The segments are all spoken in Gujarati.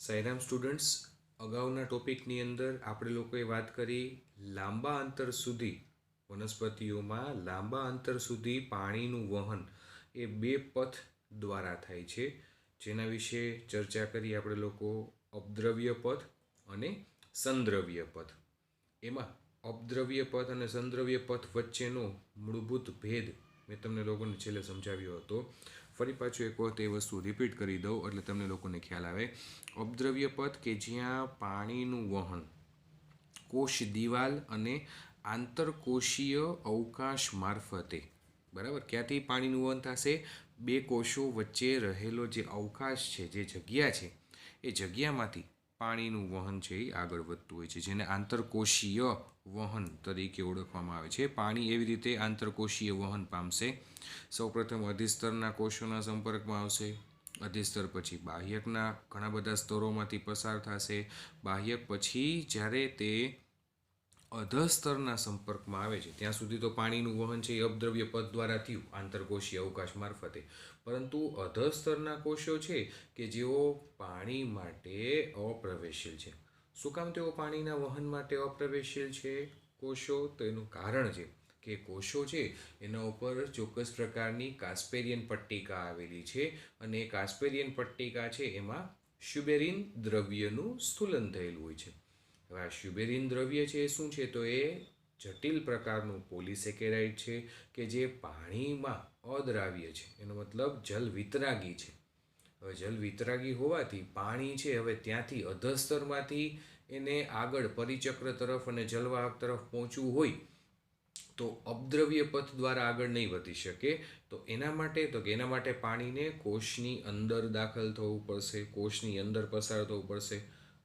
સાઈરામ સ્ટુડન્ટ્સ, અગાઉના ટોપિકની અંદર આપણે લોકોએ વાત કરી લાંબા અંતર સુધી વનસ્પતિઓમાં લાંબા અંતર સુધી પાણીનું વહન એ બે પથ દ્વારા થાય છે, જેના વિશે ચર્ચા કરી આપણે લોકો અપદ્રવ્ય પથ અને સંદ્રવ્ય પથ. એમાં અપદ્રવ્ય પથ અને સંદ્રવ્ય પથ વચ્ચેનો મૂળભૂત ભેદ મેં તમને લોકોને છેલ્લે સમજાવ્યો હતો. ફરી પાછું એક વખત એ વસ્તુ રિપીટ કરી દઉં એટલે તમને લોકોને ખ્યાલ આવે. અપદ્રવ્ય પથ કે જ્યાં પાણીનું વહન કોષ દિવાલ અને આંતરકોષીય અવકાશ મારફતે, બરાબર, ક્યાંથી પાણીનું વહન થશે? બે કોષો વચ્ચે રહેલો જે અવકાશ છે, જે જગ્યા છે, એ જગ્યામાંથી પાણીનું વહન છે એ આગળ વધતું હોય છે, જેને આંતરકોષીય વહન તરીકે ઓળખવામાં આવે છે. પાણી એવી રીતે આંતરકોષીય વહન પામશે. સૌપ્રથમ અધિસ્તરના કોષોના સંપર્કમાં આવશે. અધિસ્તર પછી બાહ્યકના ઘણા બધા સ્તરોમાંથી પસાર થશે. બાહ્યક પછી જ્યારે તે અધસ્તરના સંપર્કમાં આવે છે ત્યાં સુધી તો પાણીનું વહન છે એ અપદ્રવ્ય પથ દ્વારા થયું, આંતરકોષીય અવકાશ મારફતે. પરંતુ અધસ્તરના કોષો છે કે જેઓ પાણી માટે અપ્રવેશીલ છે. શું કામ તેઓ પાણીના વહન માટે અપ્રવેશીલ છે કોષો? તો એનું કારણ છે કે કોષો છે એના ઉપર ચોક્કસ પ્રકારની કાસ્પેરિયન પટ્ટિકા આવેલી છે, અને એ કાસ્પેરિયન પટ્ટિકા છે એમાં શ્યુબેરિન દ્રવ્યનું સ્થૂલન થયેલું હોય છે. હવે આ શ્યુબેરિન દ્રવ્ય છે એ શું છે? તો એ જટિલ પ્રકારનું પોલિસેકેરાઇડ છે કે જે પાણીમાં અદ્રાવ્ય છે. એનો મતલબ જલ વિતરાગી છે. હવે જલ વિતરાગી હોવાથી પાણી છે હવે ત્યાંથી અધસ્તરમાંથી એને આગળ પરિચક્ર તરફ અને જલવાહક તરફ પહોંચવું હોય તો અપદ્રવ્ય પથ દ્વારા આગળ નહીં વધી શકે. તો એના માટે પાણીને કોષની અંદર દાખલ થવું પડશે, કોષની અંદર પસાર થવું પડશે.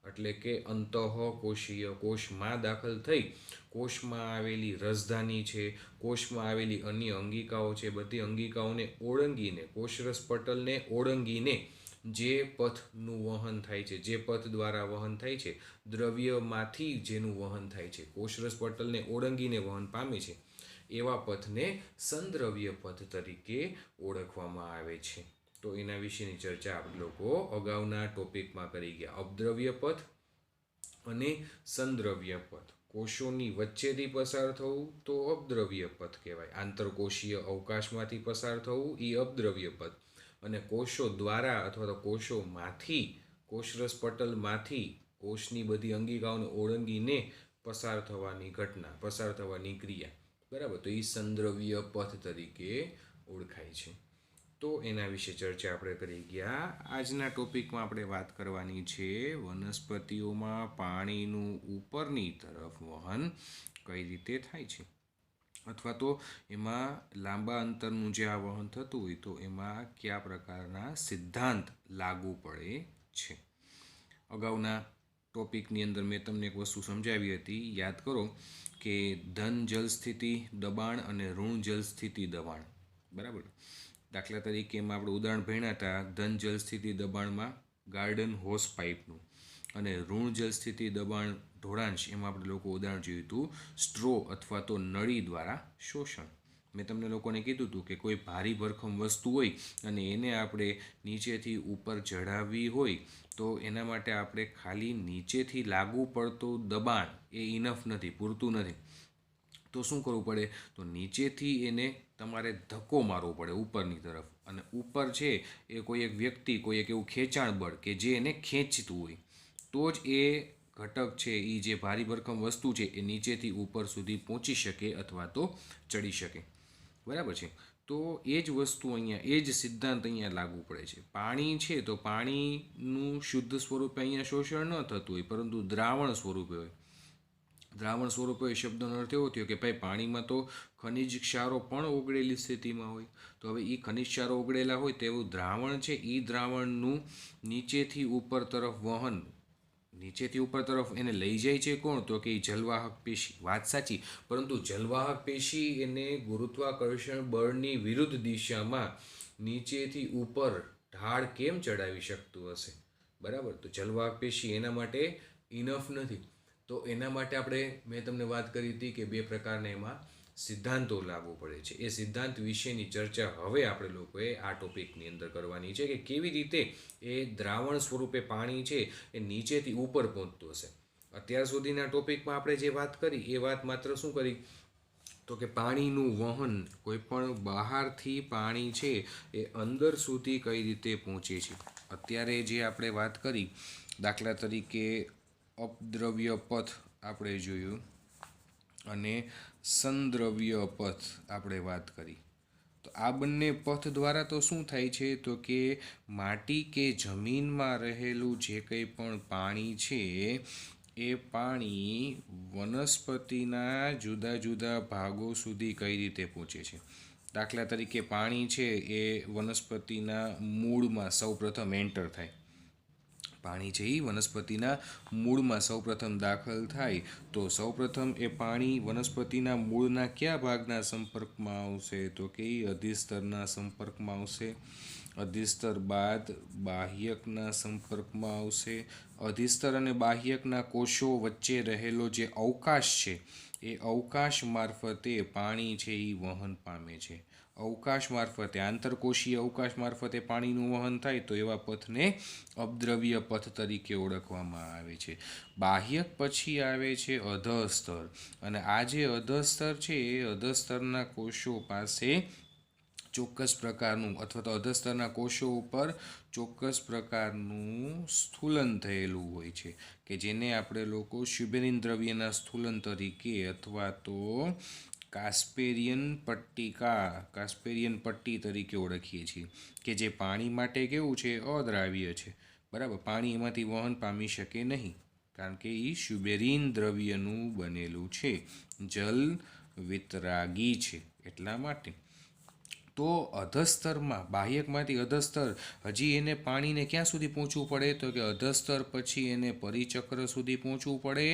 એટલે કે અંતઃકોષીય કોષમાં દાખલ થઈ કોષમાં આવેલી રસધાની છે, કોષમાં આવેલી અન્ય અંગિકાઓ છે, બધી અંગિકાઓને ઓળંગીને, કોષરસ પટલને ઓળંગીને જે પથનું વહન થાય છે, જે પથ દ્વારા વહન થાય છે, દ્રવ્યમાંથી જેનું વહન થાય છે, કોષરસ પટલને ઓળંગીને વહન પામે છે, એવા પથને સંદ્રવ્ય પથ તરીકે ઓળખવામાં આવે છે. તો એના વિશેની ચર્ચા આપણે લોકો અગાઉના ટોપિકમાં કરી ગયા. અપદ્રવ્ય પથ અને સંદ્રવ્ય પથ. કોષોની વચ્ચેથી પસાર થવું તો અપદ્રવ્ય પથ કહેવાય. આંતરકોષીય અવકાશમાંથી પસાર થવું એ અપદ્રવ્ય પથ. અને કોષો દ્વારા અથવા તો કોષોમાંથી, કોષરસ પટલમાંથી કોષની બધી અંગિકાઓને ઓળંગીને પસાર થવાની ઘટના, પસાર થવાની ક્રિયા, બરાબર, તો એ સંદ્રવ્ય પથ તરીકે ઓળખાય છે. તો એના વિશે ચર્ચા આપણે કરી ગયા. આજના ટોપિકમાં આપણે વાત કરવાની છે વનસ્પતિઓમાં પાણીનું ઉપરની તરફ વહન કઈ રીતે થાય છે, અથવા તો એમાં લાંબા અંતરનું જે આ વહન થતું હોય તો એમાં કયા પ્રકારના સિદ્ધાંત લાગુ પડે છે. અગાઉના ટોપિકની અંદર મેં તમને એક વસ્તુ સમજાવી હતી, યાદ કરો કે ધન જલ સ્થિતિ દબાણ અને ઋણ જલ સ્થિતિ દબાણ, બરાબર. દાખલા તરીકે એમાં આપણે ઉદાહરણ ભણ્યા હતા ધન જલ સ્થિતિ દબાણમાં ગાર્ડન હોસ પાઇપનું, અને ઋણ જલ સ્થિતિ દબાણ ઢોળાંશ એમાં આપણે લોકો ઉદાહરણ જોયું હતું સ્ટ્રો અથવા તો નળી દ્વારા શોષણ. મેં તમને લોકોને કીધું હતું કે કોઈ ભારી ભરખમ વસ્તુ હોય અને એને આપણે નીચેથી ઉપર ચઢાવવી હોય તો એના માટે આપણે ખાલી નીચેથી લાગુ પડતું દબાણ એ ઇનફ નથી, પૂરતું નથી. તો શું કરવું પડે? તો નીચેથી એને તમારે ધક્કો મારવો પડે ઉપરની તરફ, અને ઉપર છે એ કોઈ એક વ્યક્તિ, કોઈ એક એવું ખેંચાણ બળ કે જે એને ખેંચતું હોય તો જ એ ઘટક છે એ જે ભારી ભરખમ વસ્તુ છે એ નીચેથી ઉપર સુધી પહોંચી શકે અથવા તો ચડી શકે, બરાબર છે. તો એ જ વસ્તુ અહીંયા, એ જ સિદ્ધાંત અહીંયા લાગુ પડે છે. પાણી છે તો પાણીનું શુદ્ધ સ્વરૂપે અહીંયા શોષણ ન થતું હોય, પરંતુ દ્રાવણ સ્વરૂપે હોય. દ્રાવણ સ્વરૂપે શબ્દનો અર્થ એવો થયો કે ભાઈ પાણીમાં તો ખનિજ ક્ષારો પણ ઓગળેલી સ્થિતિમાં હોય. તો હવે એ ખનિજ ક્ષારો ઓગળેલા હોય તેવું દ્રાવણ છે, એ દ્રાવણનું નીચેથી ઉપર તરફ વહન, નીચેથી ઉપર તરફ એને લઈ જાય છે કોણ? તો કે જલવાહક પેશી. વાત સાચી, પરંતુ જલવાહક પેશી એને ગુરુત્વાકર્ષણ બળની વિરુદ્ધ દિશામાં નીચેથી ઉપર ઢાળ કેમ ચડાવી શકતું હશે? બરાબર, તો જલવાહક પેશી એના માટે ઇનફ નથી. તો એના માટે મેં તમને વાત કરી હતી કે બે પ્રકારના એમાં સિદ્ધાંતો લાગુ પડે છે. એ સિદ્ધાંત વિશેની ચર્ચા હવે આપણે લોકોએ આ ટોપિકની અંદર કરવાની છે કે કેવી રીતે એ દ્રાવણ સ્વરૂપે પાણી છે એ નીચેથી ઉપર પહોંચતું હશે. અત્યાર સુધીના ટોપિકમાં આપણે જે વાત કરી એ વાત માત્ર શું કરી, તો કે પાણીનું વહન, કોઈ પણ બહારથી પાણી છે એ અંદર સુધી કઈ રીતે પહોંચે છે. અત્યારે જે આપણે વાત કરી, દાખલા તરીકે અપદ્રવ્ય પથ આપણે જોયું અને સંદ્રવ્ય પથ આપણે વાત કરી. તો આ બંને પથ દ્વારા તો શું થાય છે, તો કે માટી કે જમીનમાં રહેલું જે કંઈ પણ પાણી છે એ પાણી વનસ્પતિના જુદા જુદા ભાગો સુધી કઈ રીતે પહોંચે છે. દાખલા તરીકે પાણી છે એ વનસ્પતિના મૂળમાં સૌપ્રથમ એન્ટર થાય. પાણી છે એ વનસ્પતિના મૂળમાં સૌપ્રથમ દાખલ થાય તો સૌપ્રથમ એ પાણી વનસ્પતિના મૂળના કયા ભાગના સંપર્કમાં આવશે, તો કે એ અધિસ્તરના સંપર્કમાં આવશે. અધિસ્તર બાદ બાહ્યકના સંપર્કમાં આવશે. અધિસ્તર અને બાહ્યકના કોષો વચ્ચે રહેલો જે અવકાશ છે એ અવકાશ મારફતે પાણી છે એ વહન પામે છે. અવકાશ મારફતે, આંતરકોષીય અવકાશ મારફતે પાણીનું વહન થાય તો એવા પથને અપદ્રવ્ય પથ તરીકે ઓળખવામાં આવે છે. બાહ્યક પછી આવે છે અધસ્તર, અને આ જે અધસ્તર છે એ અધસ્તરના કોષો પાસે ચોક્કસ પ્રકારનું, અથવા તો અધસ્તરના કોષો ઉપર ચોક્કસ પ્રકારનું સ્થૂલન થયેલું હોય છે કે જેને આપણે લોકો શ્યુબેરિન દ્રવ્યના સ્થૂલન તરીકે અથવા તો કાસ્પેરિયન પટ્ટી તરીકે ઓળખીએ છીએ, કે જે પાણી માટે કેવું છે, અદ્રાવ્ય છે. બરાબર, પાણી એમાંથી વહન પામી શકે નહીં કારણ કે એ શ્યુબેરિન દ્રવ્યનું બનેલું છે, જલ વિતરાગી છે એટલા માટે. તો અધસ્તરમાં, બાહ્યકમાંથી અધસ્તર, હજી એને પાણીને ક્યાં સુધી પહોંચવું પડે, તો કે અધસ્તર પછી એને પરિચક્ર સુધી પહોંચવું પડે,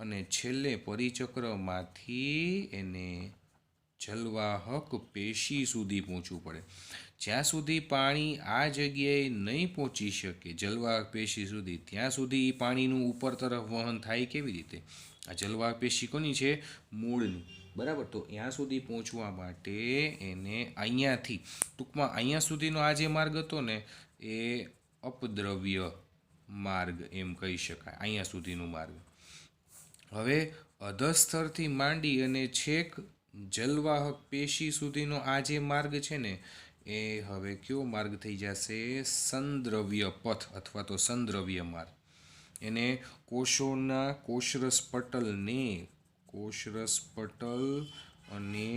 અને છેલ્લે પરિચક્રમાંથી એને જલવાહક પેશી સુધી પહોંચવું પડે. જ્યાં સુધી પાણી આ જગ્યાએ નહીં પહોંચી શકે જલવાહક પેશી સુધી, ત્યાં સુધી પાણીનું ઉપર તરફ વહન થાય કેવી રીતે? આ જલવાહક પેશી કોની છે? મૂળની. બરાબર, તો ત્યાં સુધી પહોંચવા માટે એને અહીંયાથી, ટૂંકમાં અહીંયા સુધીનો આ જે માર્ગ હતો ને એ અપદ્રવ્ય માર્ગ એમ કહી શકાય, અહીંયા સુધીનો માર્ગ. હવે અધસ્તરથી માંડી અને છેક જલવાહક પેશી સુધીનો આ જે માર્ગ છે ને એ હવે કયો માર્ગ થઈ જશે? સંદ્રવ્ય પથ અથવા તો સંદ્રવ્ય માર્ગ. એને કોષોના કોષરસ પટલ અને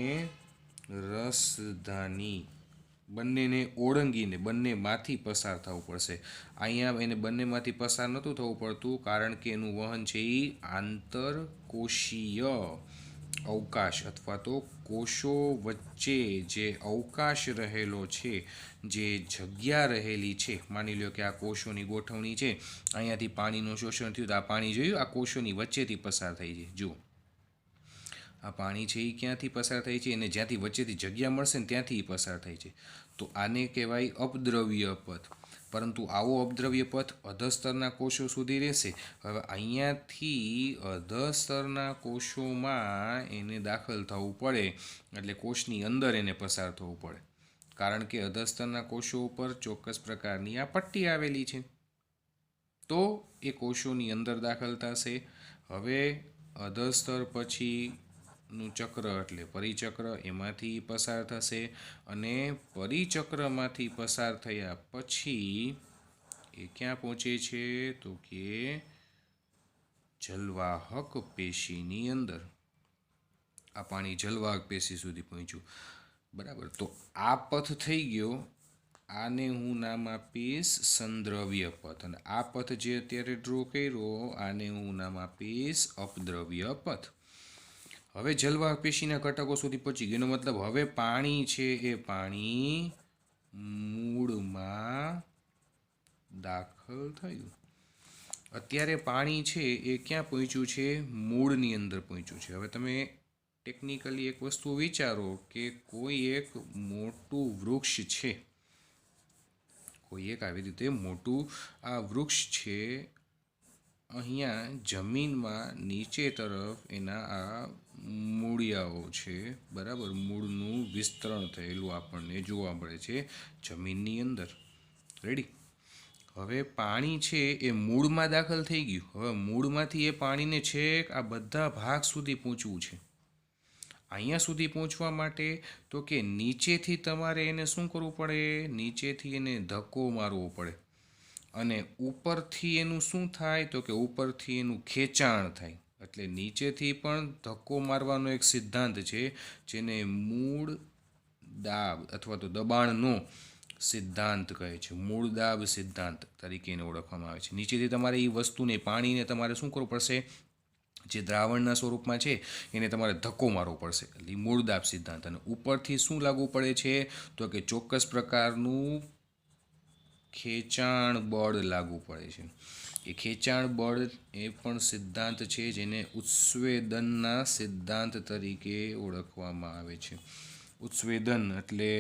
રસધાની બંનેને ઓળંગીને બંનેમાંથી પસાર થવું પડશે. અહીંયા એને બંનેમાંથી પસાર નહોતું થવું પડતું કારણ કે એનું વહન છે એ આંતરકોષીય અવકાશ અથવા તો કોષો વચ્ચે જે અવકાશ રહેલો છે, જે જગ્યા રહેલી છે, માની લો કે આ કોષોની ગોઠવણી છે, અહીંયાથી પાણીનું શોષણ થયું તો આ પાણી જોયું આ કોષોની વચ્ચેથી પસાર થઈ છે. જુઓ આ પાણી છે એ ક્યાંથી પસાર થાય છે, અને જ્યાંથી વચ્ચેથી જગ્યા મળશે ને ત્યાંથી પસાર થાય છે. તો આને કહેવાય અપદ્રવ્ય પથ. પરંતુ આવો અપદ્રવ્ય પથ અધસ્તરના કોષો સુધી રહેશે. હવે અહીંયાથી અધસ્તરના કોષોમાં એને દાખલ થવું પડે, એટલે કોષની અંદર એને પસાર થવું પડે, કારણ કે અધસ્તરના કોષો ઉપર ચોક્કસ પ્રકારની આ પટ્ટી આવેલી છે. તો એ કોષોની અંદર દાખલ થશે. હવે અધસ્તર પછી નું ચક્ર એટલે પરિચક્ર, એમાંથી પસાર થશે, અને પરિચક્રમાંથી પસાર થયા પછી એ ક્યાં પહોંચે છે, તો કે જલવાહક પેશીની અંદર. આ પાણી જલવાહક પેશી સુધી પહોંચ્યું. બરાબર, તો આ પથ થઈ ગયો. આને હું નામ આપીશ સંદ્રવ્ય પથ, અને આ પથ જે અત્યારે ડ્રો કર્યો આને હું નામ આપીશ અપદ્રવ્ય પથ. હવે જલવાહક પેશીના ઘટકો સુધી પહોંચી ગયો, એનો મતલબ હવે પાણી છે એ પાણી મૂળમાં દાખલ થયું. અત્યારે પાણી છે એ ક્યાં પહોંચ્યું છે? મૂળની અંદર પહોંચ્યું છે. હવે તમે ટેકનિકલી એક વસ્તુ વિચારો કે કોઈ એક મોટું વૃક્ષ છે, કોઈ એક આવી રીતે મોટું આ વૃક્ષ છે, અહીંયા જમીનમાં નીચે તરફ એના આ મૂળિયાઓ છે, બરાબર, મૂળનું વિસ્તરણ થયેલું આપણને જોવા મળે છે જમીનની અંદર. રેડી. હવે પાણી છે એ મૂળમાં દાખલ થઈ ગયું. હવે મૂળમાંથી એ પાણીને છેક આ બધા ભાગ સુધી પહોંચવું છે. અહીંયા સુધી પહોંચવા માટે તો કે નીચેથી તમારે એને શું કરવું પડે? નીચેથી એને ધક્કો મારવો પડે. અને ઉપરથી એનું શું થાય? તો કે ઉપરથી એનું ખેંચાણ થાય. એટલે નીચેથી પણ ધક્કો મારવાનો એક સિદ્ધાંત છે, જેને મૂળ દાબ અથવા તો દબાણનો સિદ્ધાંત કહે છે. મૂળ દાબ સિદ્ધાંત તરીકે એને ઓળખવામાં આવે છે. નીચેથી તમારે એ વસ્તુને, પાણીને તમારે શું કરવું પડશે? જે દ્રાવણના સ્વરૂપમાં છે એને તમારે ધક્કો મારવો પડશે, એટલે મૂળ દાબ સિદ્ધાંત. અને ઉપરથી શું લાગુ પડે છે? તો કે ચોક્કસ પ્રકારનું ખેંચાણ બળ લાગુ પડે છે. એ ખેંચાણ બળ એ પણ સિદ્ધાંત છે, જેને ઉત્સ્વેદનના સિદ્ધાંત તરીકે ઓળખવામાં આવે છે. ઉત્સ્વેદન એટલે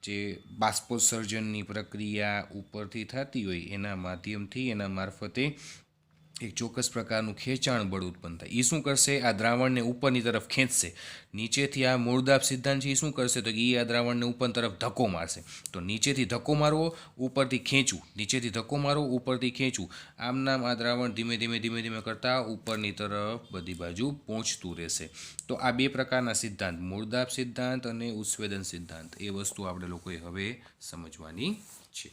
જે બાષ્પોત્સર્જનની પ્રક્રિયા ઉપરથી થતી હોય એના માધ્યમથી, એના મારફતે એક ચોક્કસ પ્રકારનું ખેંચાણ બળ ઉત્પન્ન થાય. એ શું કરશે? આ દ્રાવણને ઉપરની તરફ ખેંચશે. નીચેથી આ મૂળદાબ સિદ્ધાંત છે એ શું કરશે? તો એ આ દ્રાવણને ઉપર તરફ ધક્કો મારશે. તો નીચેથી ધક્કો મારવો, ઉપરથી ખેંચવું, નીચેથી ધક્કો મારવો, ઉપરથી ખેંચવું, આમ નામ આ દ્રાવણ ધીમે ધીમે ધીમે ધીમે કરતાં ઉપરની તરફ બધી બાજુ પહોંચતું રહેશે. તો આ બે પ્રકારના સિદ્ધાંત, મૂળદાબ સિદ્ધાંત અને ઉત્સ્વેદન સિદ્ધાંત, એ વસ્તુ આપણે લોકોએ હવે સમજવાની છે.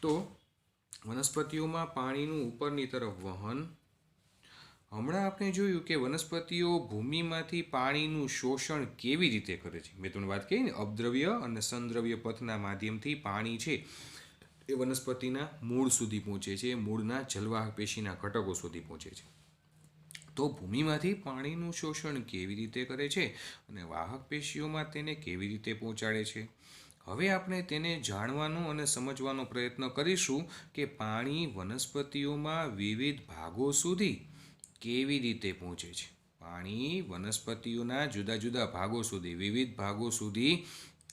તો વનસ્પતિઓમાં પાણીનું ઉપરની તરફ વહન. હમણાં આપણે જોયું કે વનસ્પતિઓ ભૂમિમાંથી પાણીનું શોષણ કેવી રીતે કરે છે. મેં તમને વાત કરી ને, અપદ્રવ્ય અને સંદ્રવ્ય પથના માધ્યમથી પાણી છે એ વનસ્પતિના મૂળ સુધી પહોંચે છે, મૂળના જલવાહક પેશીના ઘટકો સુધી પહોંચે છે. તો ભૂમિમાંથી પાણીનું શોષણ કેવી રીતે કરે છે અને વાહક પેશીઓમાં તેને કેવી રીતે પહોંચાડે છે. હવે આપણે તેને જાણવાનો અને સમજવાનો પ્રયત્ન કરીશું કે પાણી વનસ્પતિઓમાં વિવિધ ભાગો સુધી કેવી રીતે પહોંચે છે. પાણી વનસ્પતિઓના જુદા જુદા ભાગો સુધી, વિવિધ ભાગો સુધી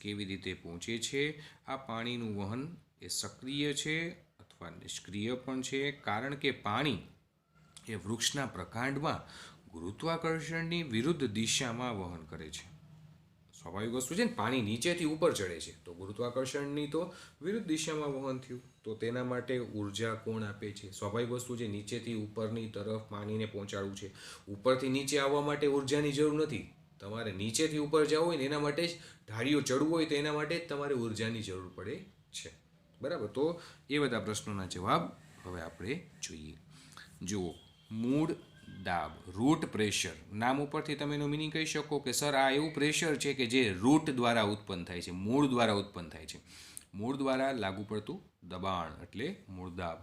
કેવી રીતે પહોંચે છે. આ પાણીનું વહન એ સક્રિય છે અથવા નિષ્ક્રિય પણ છે, કારણ કે પાણી એ વૃક્ષના પ્રકાંડમાં ગુરુત્વાકર્ષણની વિરુદ્ધ દિશામાં વહન કરે છે. સ્વાભાવિક વસ્તુ છે ને, પાણી નીચેથી ઉપર ચડે છે તો ગુરુત્વાકર્ષણની તો વિરુદ્ધ દિશામાં વહન થયું. તો તેના માટે ઉર્જા કોણ આપે છે? સ્વાભાવિક વસ્તુ છે, નીચેથી ઉપરની તરફ પાણીને પહોંચાડવું છે. ઉપરથી નીચે આવવા માટે ઉર્જાની જરૂર નથી. તમારે નીચેથી ઉપર જવું હોય ને એના માટે જ, ઢાળીઓ ચડવું હોય તો એના માટે જ તમારે ઉર્જાની જરૂર પડે છે. બરાબર. તો એ બધા પ્રશ્નોના જવાબ હવે આપણે જોઈએ. જુઓ, મૂળ દાબ, રૂટ પ્રેશર. નામ ઉપરથી તમે એનો મિનિંગ કહી શકો કે સર આ એવું પ્રેશર છે કે જે રૂટ દ્વારા ઉત્પન્ન થાય છે, મૂળ દ્વારા ઉત્પન્ન થાય છે. મૂળ દ્વારા લાગુ પડતું દબાણ એટલે મૂળ દાબ.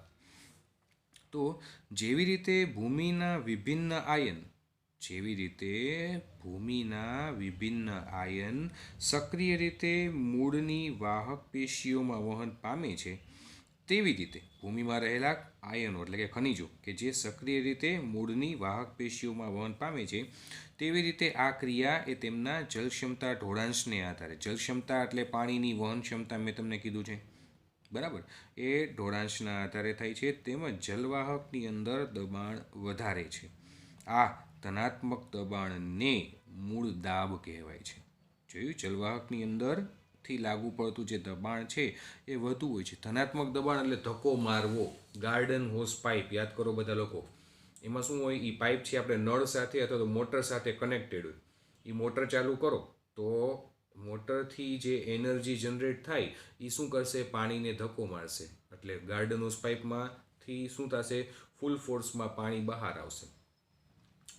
તો જેવી રીતે ભૂમિના વિભિન્ન આયન સક્રિય રીતે મૂળની વાહક પેશીઓમાં વહન પામે છે, તેવી રીતે ભૂમિમાં રહેલા આયનો એટલે કે ખનિજો કે જે સક્રિય રીતે મૂળની વાહક પેશીઓમાં વહન પામે છે, તેવી રીતે આ ક્રિયા એ તેમના જલક્ષમતા ઢોળાંશને આધારે, જલક્ષમતા એટલે પાણીની વહન ક્ષમતા મેં તમને કીધું છે, બરાબર, એ ઢોળાંશના આધારે થાય છે. તેમજ જલવાહકની અંદર દબાણ વધારે છે. આ ધનાત્મક દબાણને મૂળ દાબ કહેવાય છે. જોયું, જલવાહકની અંદર થી લાગુ પડતું જે દબાણ છે એ વધુ હોય છે. ધનાત્મક દબાણ એટલે ધક્કો મારવો. ગાર્ડન હોસ પાઇપ યાદ કરો બધા લોકો. એમાં શું હોય? એ પાઇપ છે આપણે નળ સાથે અથવા તો મોટર સાથે કનેક્ટેડ હોય. એ મોટર ચાલુ કરો તો મોટરથી જે એનર્જી જનરેટ થાય એ શું કરશે? પાણીને ધક્કો મારશે. એટલે ગાર્ડન હોસ પાઇપમાંથી શું થશે? ફૂલ ફોર્સમાં પાણી બહાર આવશે.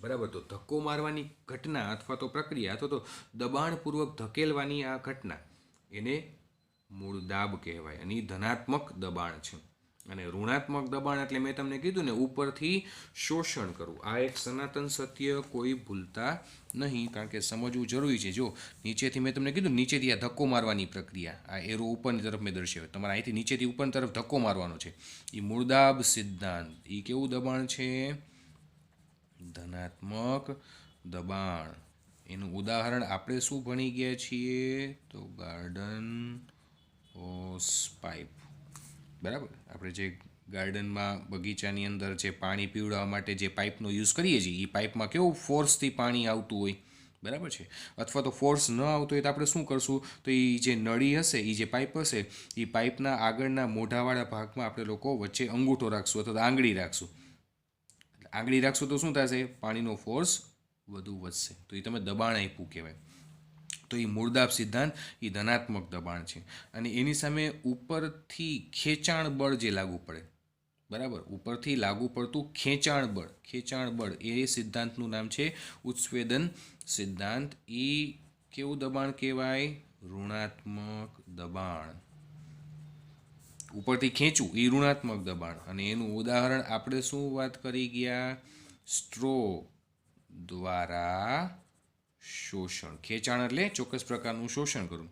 બરાબર. તો ધક્કો મારવાની ઘટના અથવા તો પ્રક્રિયા અથવા તો દબાણપૂર્વક ધકેલવાની આ ઘટના એને મૂળ દાબ કહેવાય. અને એ ધનાત્મક દબાણ છે. અને ઋણાત્મક દબાણ એટલે મેં તમને કીધું ને, ઉપરથી શોષણ કરવું. આ એક સનાતન સત્ય કોઈ ભૂલતા નહીં, કારણ કે સમજવું જરૂરી છે. જો નીચેથી મેં તમને કીધું, નીચેથી આ ધક્કો મારવાની પ્રક્રિયા, આ એરો ઉપરની તરફ મેં દર્શાવ્યો, તમારે અહીંથી નીચેથી ઉપરની તરફ ધક્કો મારવાનો છે. એ મૂળદાબ સિદ્ધાંત. એ કેવું દબાણ છે? ધનાત્મક દબાણ. એનું ઉદાહરણ આપણે શું ભણી ગયા છીએ? તો ગાર્ડન હોસ પાઇપ. બરાબર. આપણે જે ગાર્ડનમાં બગીચાની અંદર જે પાણી પીવડાવવા માટે જે પાઇપનો યુઝ કરીએ છીએ એ પાઇપમાં કેવું ફોર્સથી પાણી આવતું હોય, બરાબર છે. અથવા તો ફોર્સ ન આવતો હોય તો આપણે શું કરશું, તો એ જે નળી હશે, એ જે પાઇપ હશે, એ પાઇપના આગળના મોઢાવાળા ભાગમાં આપણે લોકો વચ્ચે અંગૂઠો રાખશું અથવા તો આંગળી રાખશું. આંગળી રાખશું તો શું થશે, પાણીનો ફોર્સ વધુ વધશે, તો એ તમે દબાણ આપ્યું કહેવાય. તો એ મૂળદાબ સિદ્ધાંત એ ધનાત્મક દબાણ છે. અને એની સામે ઉપરથી ખેંચાણ બળ જે લાગુ પડે, બરાબર, ઉપરથી લાગુ પડતું ખેંચાણ બળ એ સિદ્ધાંતનું નામ છે ઉત્સ્વેદન સિદ્ધાંત. એ કેવું દબાણ કહેવાય, ઋણાત્મક દબાણ. ઉપરથી ખેંચવું એ ઋણાત્મક દબાણ. અને એનું ઉદાહરણ આપણે શું વાત કરી ગયા, સ્ટ્રો દ્વારા શોષણ. ખેંચાણ એટલે ચોક્કસ પ્રકારનું શોષણ કરવું.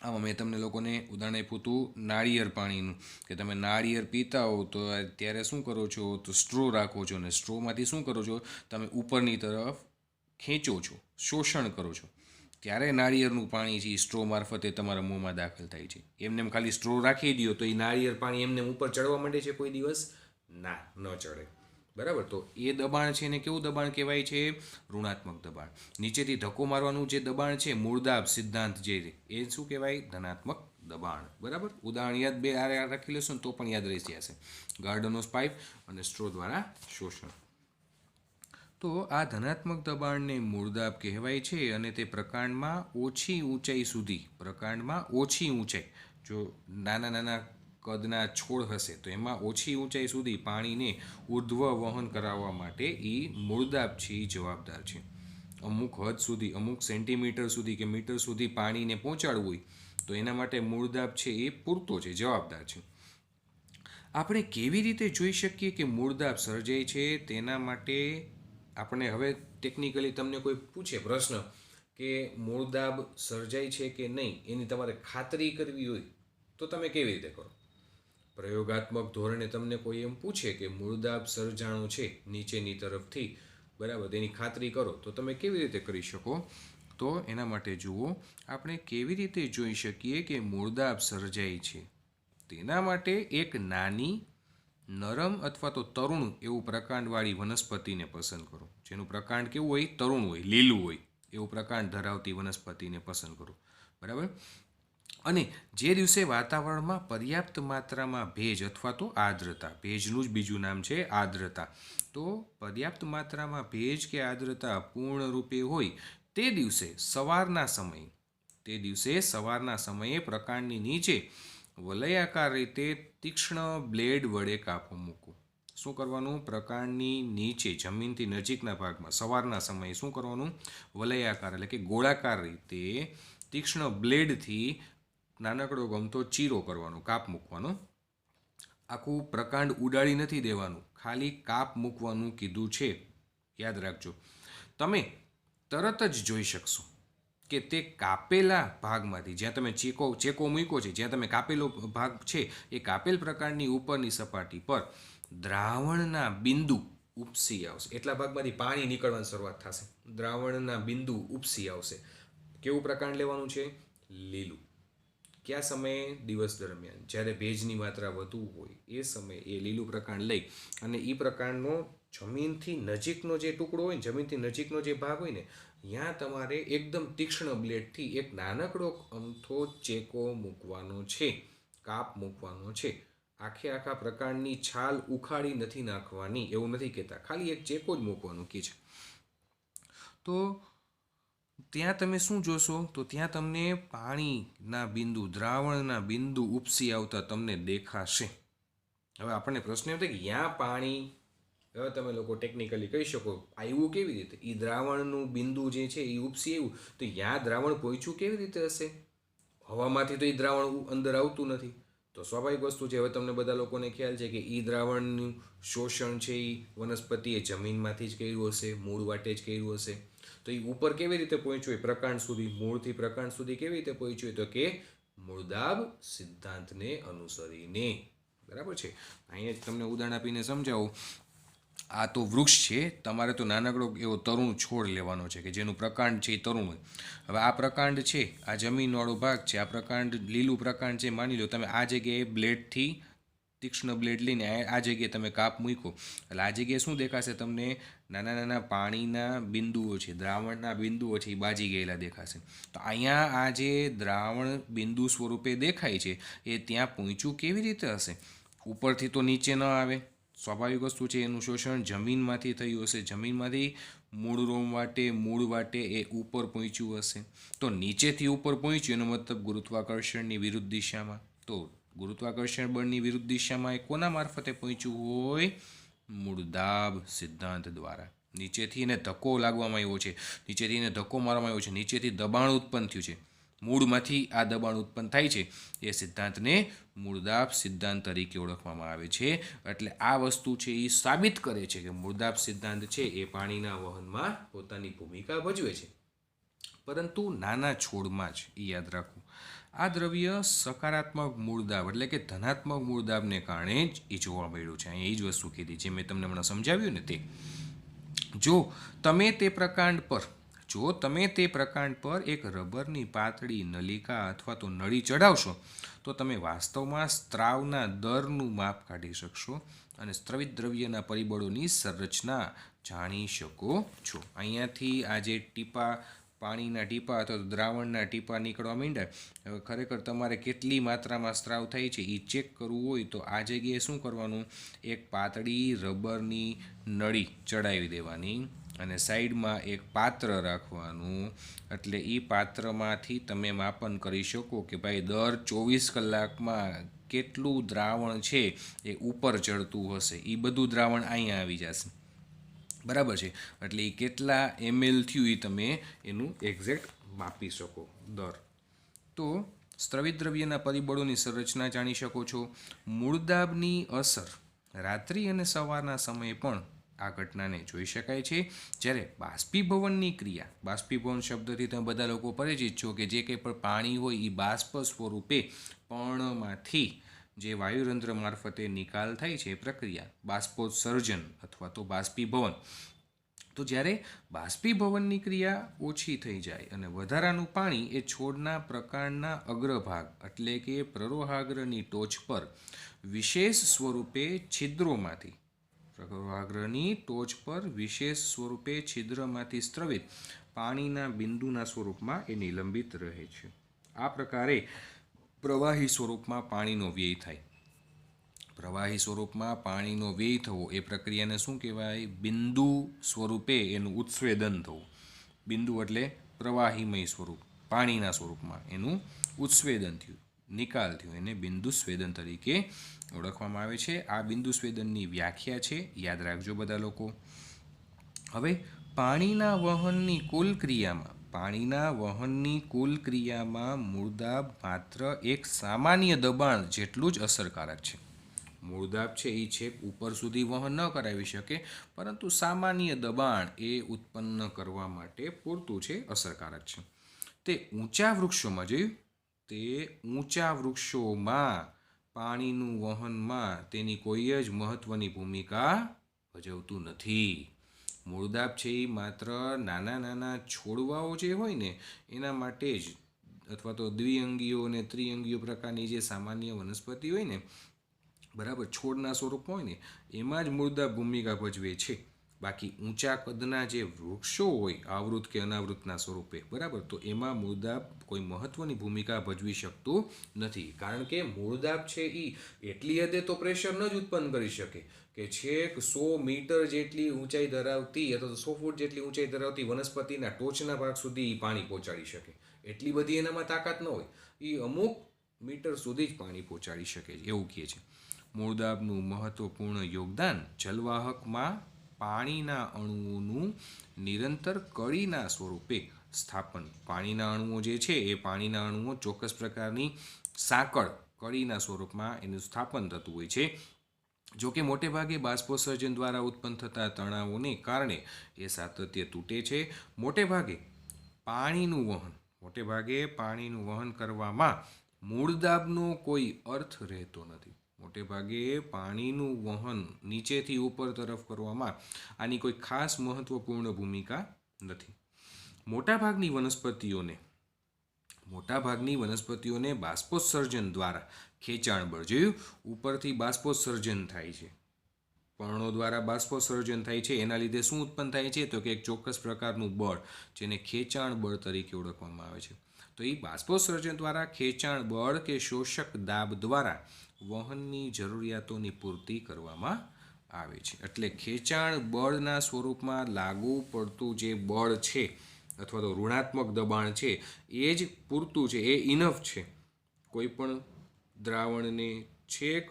આમાં મેં તમને લોકોને ઉદાહરણ આપ્યું હતું નાળિયેર પાણીનું, કે તમે નાળિયેર પીતા હો તો ત્યારે શું કરો છો, તો સ્ટ્રો રાખો છો, અને સ્ટ્રોમાંથી શું કરો છો, તમે ઉપરની તરફ ખેંચો છો, શોષણ કરો છો, ત્યારે નાળિયેરનું પાણી છે એ સ્ટ્રો મારફતે તમારા મોંમાં દાખલ થાય છે. એમને ખાલી સ્ટ્રો રાખી દો તો એ નાળિયેર પાણી એમને ઉપર ચડવા માંડે છે કોઈ દિવસ? ના, ન ચડે. બરાબર. તો એ દબાણ છે ને કેવું દબાણ કહેવાય છે, ઋણાત્મક દબાણ. નીચેથી ધક્કો મારવાનું જે દબાણ છે, મૂળદાબ સિદ્ધાંત જે એ શું કહેવાય, ધનાત્મક દબાણ. બરાબર. ઉદાહરણ યાદ બે રાખી લેશો ને તો પણ યાદ રહી જશે, ગાર્ડનોસ પાઇપ અને સ્ટ્રો દ્વારા શોષણ. તો આ ધનાત્મક દબાણને મૂળદાબ કહેવાય છે. અને તે પ્રકાંડમાં ઓછી ઊંચાઈ, જો નાના કદના છોડ હશે તો એમાં ઓછી ઊંચાઈ સુધી પાણીને ઉર્ધ્વ વહન કરાવવા માટે એ મૂળદાબ છે એ જવાબદાર છે. અમુક હદ સુધી, અમુક સેન્ટીમીટર સુધી કે મીટર સુધી પાણીને પહોંચાડવું હોય તો એના માટે મૂળદાબ છે એ પૂરતો છે, જવાબદાર છે. આપણે કેવી રીતે જોઈ શકીએ કે મૂળદાબ સર્જાય છે, તેના માટે આપણે હવે ટેકનિકલી તમને કોઈ પૂછે પ્રશ્ન કે મૂળદાબ સર્જાય છે કે નહીં, એની તમારે ખાતરી કરવી હોય તો તમે કેવી રીતે કરો? પ્રયોગાત્મક ધોરણે તમને કોઈ એમ પૂછે કે મૂળદાબ સર્જાણો છે નીચેની તરફથી, બરાબર, તેની ખાતરી કરો, તો તમે કેવી રીતે કરી શકો? તો એના માટે જુઓ, આપણે કેવી રીતે જોઈ શકીએ કે મૂળદાબ સર્જાય છે, તેના માટે એક નાની, નરમ અથવા તો તરુણ એવું પ્રકાંડવાળી વનસ્પતિને પસંદ કરો. જેનું પ્રકાંડ કેવું હોય, તરુણ હોય, લીલું હોય, એવું પ્રકાંડ ધરાવતી વનસ્પતિને પસંદ કરો. બરાબર. અને જે દિવસે વાતાવરણમાં પર્યાપ્ત માત્રામાં ભેજ અથવા તો આર્દ્રતા, ભેજનું જ બીજું નામ છે આર્દ્રતા, તો પર્યાપ્ત માત્રામાં ભેજ કે આર્દ્રતા પૂર્ણરૂપે હોય તે દિવસે સવારના સમયે પ્રકાંડની નીચે વલયાકાર રીતે તીક્ષ્ણ બ્લેડ વડે કાપો મૂકો. શું કરવાનું, પ્રકાંડની નીચે જમીનથી નજીકના ભાગમાં સવારના સમયે શું કરવાનું, વલયાકાર એટલે કે ગોળાકાર રીતે તીક્ષ્ણ બ્લેડથી નાનકડો ગમતો ચીરો કરવાનો, કાપ મૂકવાનો. આખું પ્રકાંડ ઉડાડી નથી દેવાનું, ખાલી કાપ મૂકવાનું કીધું છે, યાદ રાખજો. તમે તરત જ જોઈ શકશો કે તે કાપેલા ભાગમાંથી, જ્યાં તમે ચેકો મૂક્યો છે, જ્યાં તમે કાપેલો ભાગ છે, એ કાપેલ પ્રકાંડની ઉપરની સપાટી પર દ્રાવણના બિંદુ ઉપસી આવશે. એટલા ભાગમાંથી પાણી નીકળવાની શરૂઆત થશે, દ્રાવણના બિંદુ ઉપસી આવશે. કેવું પ્રકાંડ લેવાનું છે, લીલું. કયા સમયે, દિવસ દરમિયાન, જ્યારે ભેજની માત્રા વધુ હોય એ સમયે એ લીલું પ્રકાંડ લઈ અને એ પ્રકાંડનો જમીનથી નજીકનો જે ટુકડો હોય ને, જમીનથી નજીકનો જે ભાગ હોય ને, ત્યાં તમારે એકદમ તીક્ષ્ણ બ્લેડથી એક નાનકડો અમથો ચેકો મૂકવાનો છે, કાપ મૂકવાનો છે. આખા પ્રકાંડની છાલ ઉખાડી નથી નાખવાની, એવું નથી કહેતા, ખાલી એક ચેકો જ મૂકવાનું કે છે. તો ત્યાં તમે શું જોશો, તો ત્યાં તમને પાણીના બિંદુ, દ્રાવણના બિંદુ ઉપસી આવતા તમને દેખાશે. હવે આપણને પ્રશ્ન એમ થાય કે ત્યાં પાણી, હવે તમે લોકો ટેકનિકલી કહી શકો આવ્યું કેવી રીતે, એ દ્રાવણનું બિંદુ જે છે એ ઉપસી આવ્યું, તો ત્યાં દ્રાવણ પહોંચ્યું કેવી રીતે હશે? હવામાંથી તો એ દ્રાવણ અંદર આવતું નથી, તો સ્વાભાવિક વસ્તુ છે. હવે તમને બધા લોકોને ખ્યાલ છે કે એ દ્રાવણનું શોષણ છે એ વનસ્પતિએ જમીનમાંથી જ કર્યું હશે, મૂળ વાટે જ કર્યું હશે. તો એ ઉપર કેવી રીતે પહોંચ્યું હોય પ્રકાંડ સુધી, મૂળથી પ્રકાંડ સુધી કેવી રીતે પહોંચ્યું હોય, તો કે મૂળદાબ સિદ્ધાંતને અનુસરીને. બરાબર છે. અહીંયા જ તમને ઉદાહરણ આપીને સમજાવું. આ તો વૃક્ષ છે, તમારે તો નાનકડો એવો તરુણ છોડ લેવાનો છે કે જેનું પ્રકાંડ છે એ તરુણ હોય. હવે આ પ્રકાંડ છે, આ જમીનવાળો ભાગ છે, આ પ્રકાંડ લીલું પ્રકાંડ છે, માની લો તમે આ જગ્યાએ બ્લેડથી તીક્ષ્ણ બ્લેડ લઈને આ જગ્યાએ તમે કાપ મૂકો એટલે આ જગ્યાએ શું દેખાશે તમને? નાના નાના પાણીના બિંદુઓ છે, દ્રાવણના બિંદુઓ છે, એ બાજી ગયેલા દેખાશે. તો અહીંયા આ જે દ્રાવણ બિંદુ સ્વરૂપે દેખાય છે એ ત્યાં પહોંચ્યું કેવી રીતે હશે? ઉપરથી તો નીચે ન આવે, સ્વાભાવિક વસ્તુ છે. એનું શોષણ જમીનમાંથી થયું હશે, જમીનમાંથી મૂળ વાટે એ ઉપર પહોંચ્યું હશે. તો નીચેથી ઉપર પહોંચ્યું એનો મતલબ ગુરુત્વાકર્ષણની વિરુદ્ધ દિશામાં. તો ગુરુત્વાકર્ષણ બળની વિરુદ્ધ દિશામાં એ કોના મારફતે પહોંચ્યું હોય? મૂળદાબ સિદ્ધાંત દ્વારા. નીચેથી એને ધક્કો લાગવામાં આવ્યો છે, નીચેથી એને ધક્કો મારવામાં આવ્યો છે, નીચેથી દબાણ ઉત્પન્ન થયું છે, મૂળમાંથી આ દબાણ ઉત્પન્ન થાય છે. એ સિદ્ધાંતને મૂળદાબ સિદ્ધાંત તરીકે ઓળખવામાં આવે છે. એટલે આ વસ્તુ છે એ સાબિત કરે છે કે મૂળદાબ સિદ્ધાંત છે એ પાણીના વહનમાં પોતાની ભૂમિકા ભજવે છે. પરંતુ નાના છોડમાં જ એ યાદ રાખવું, આ દ્રવ્ય સકારાત્મક મૂળદાબ એટલે કે ધનાત્મક મૂળદાબને કારણે જ એ જોવા મળ્યું છે. અહીંયા એ જ વસ્તુ કીધી જે મેં તમને હમણાં સમજાવ્યું ને તે. જો તમે તે પ્રકાંડ પર એક રબરની પાતળી નલિકા અથવા તો નળી ચડાવશો તો તમે વાસ્તવમાં સ્ત્રાવના દરનું માપ કાઢી શકશો અને સ્ત્રવિત દ્રવ્યના પરિબળોની સંરચના જાણી શકો છો. અહીંયાથી આ જે પાણીના ટીપા અથવા દ્રાવણના ટીપા નીકળવા માંડ્યા, હવે ખરેખર તમારે કેટલી માત્રામાં સ્ત્રાવ થાય છે એ ચેક કરવું હોય તો આ જગ્યાએ શું કરવાનું? એક પાતળી રબરની નળી ચડાવી દેવાની અને સાઈડમાં એક પાત્ર રાખવાનું. એટલે એ પાત્રમાંથી તમે માપન કરી શકો કે ભાઈ દર 24 કલાકમાં કેટલું દ્રાવણ છે એ ઉપર ચડતું હશે. એ બધું દ્રાવણ અહીંયા આવી જશે, બરાબર છે. એટલે એ કેટલા ml થયું એ તમે એનું એક્ઝેક્ટ માપી શકો દર. તો સ્ત્રવિત દ્રવ્યના પરિબળોની સંરચના જાણી શકો છો. મૂળદાબની અસર રાત્રિ અને સવારના સમયે પણ આ ઘટનાને જોઈ શકાય છે. જ્યારે બાષ્પીભવનની ક્રિયા, બાષ્પીભવન શબ્દથી તમે બધા લોકો પરિચિત છો કે જે કંઈ પણ પાણી હોય એ બાષ્પ સ્વરૂપે પર્ણમાંથી જે વાયુરંધ્ર મારફતે નિકાલ થાય છે એ પ્રક્રિયા બાષ્પોત્સર્જન અથવા તો બાષ્પીભવન. તો જ્યારે બાષ્પીભવનની ક્રિયા ઓછી થઈ જાય અને વધારાનું પાણી એ છોડના પ્રકાંડના અગ્રભાગ એટલે કે પ્રરોહાગ્રની ટોચ પર વિશેષ સ્વરૂપે છિદ્રમાંથી સ્ત્રવિત પાણીના બિંદુના સ્વરૂપમાં એ નિલંબિત રહે છે. આ પ્રકારે પ્રવાહી સ્વરૂપમાં પાણીનો વ્યય થાય. પ્રવાહી સ્વરૂપમાં પાણીનો વ્યય થવો એ પ્રક્રિયાને શું કહેવાય? બિંદુ સ્વરૂપે એનું ઉત્સ્વેદન થવું. બિંદુ એટલે પ્રવાહીમય સ્વરૂપ, પાણીના સ્વરૂપમાં એનું ઉત્સ્વેદન થયું, નિકાલ થયો, એને બિંદુ સ્વેદન તરીકે ઓળખવામાં આવે છે. આ બિંદુ સ્વેદનની વ્યાખ્યા છે, યાદ રાખજો બધા લોકો. હવે પાણીના વહનની કુલ ક્રિયામાં મૂળદાબ માત્ર એક સામાન્ય દબાણ જેટલું જ અસરકારક છે. મૂળદાબ છે એ છેક ઉપર સુધી વહન ન કરાવી શકે, પરંતુ સામાન્ય દબાણ એ ઉત્પન્ન કરવા માટે પૂરતું છે, અસરકારક છે. તે ઊંચા વૃક્ષોમાં પાણીનું વહનમાં તેની કોઈ જ મહત્વની ભૂમિકા ભજવતું નથી. મૂળદાબ છે એ માત્ર નાના છોડવાઓ જે હોય ને એના માટે જ, અથવા તો દ્વિઅંગીઓ અને ત્રિઅંગીઓ પ્રકારની જે સામાન્ય વનસ્પતિ હોય ને, બરાબર, છોડના સ્વરૂપ હોય ને એમાં જ મૂળદાબ ભૂમિકા ભજવે છે. બાકી ઊંચા કદના જે વૃક્ષો હોય આવૃત કે અનાવૃતના સ્વરૂપે, બરાબર, તો એમાં મૂળદાબ કોઈ મહત્વની ભૂમિકા ભજવી શકતું નથી. કારણ કે મૂળદાબ છે એ એટલી હદે તો પ્રેશર ન જ ઉત્પન્ન કરી શકે કે છેક 100 મીટર જેટલી ઊંચાઈ ધરાવતી અથવા તો 100 ફૂટ જેટલી ઊંચાઈ ધરાવતી વનસ્પતિના ટોચના ભાગ સુધી પાણી પહોંચાડી શકે. એટલી બધી એનામાં તાકાત ન હોય. એ અમુક મીટર સુધી જ પાણી પહોંચાડી શકે એવું કહે છે. મૂળદાબનું મહત્વપૂર્ણ યોગદાન જલવાહકમાં પાણીના અણુઓનું નિરંતર કળીના સ્વરૂપે સ્થાપન. પાણીના અણુઓ જે છે એ પાણીના અણુઓ ચોક્કસ પ્રકારની સાંકળ કળીના સ્વરૂપમાં એનું સ્થાપન થતું હોય છે. જો કે મોટેભાગે બાષ્પોત્સર્જન દ્વારા ઉત્પન્ન થતા તણાવોને કારણે એ સાતત્ય તૂટે છે. મોટેભાગે પાણીનું વહન કરવામાં મૂળદાબનો કોઈ અર્થ રહેતો નથી. મોટેભાગે પાણીનું વહન નીચેથી ઉપર તરફ કરવામાં આની કોઈ ખાસ મહત્વપૂર્ણ ભૂમિકા નથી. મોટાભાગની વનસ્પતિઓને બાષ્પોત્સર્જન દ્વારા ખેંચાણ બળ જોયું, ઉપરથી બાષ્પોત્સર્જન થાય છે, પર્ણો દ્વારા બાષ્પોત્સર્જન થાય છે, એના લીધે શું ઉત્પન્ન થાય છે તો કે એક ચોક્કસ પ્રકારનું બળ જેને ખેંચાણ બળ તરીકે ઓળખવામાં આવે છે. તો એ બાષ્પોત્સર્જન દ્વારા ખેંચાણ બળ કે શોષક દાબ દ્વારા વહનની જરૂરિયાતોની પૂર્તિ કરવામાં આવે છે. એટલે ખેંચાણ બળના સ્વરૂપમાં લાગુ પડતું જે બળ છે અથવા તો ઋણાત્મક દબાણ છે એ જ પૂરતું છે, એ ઇનફ છે કોઈ પણ દ્રાવણને છેક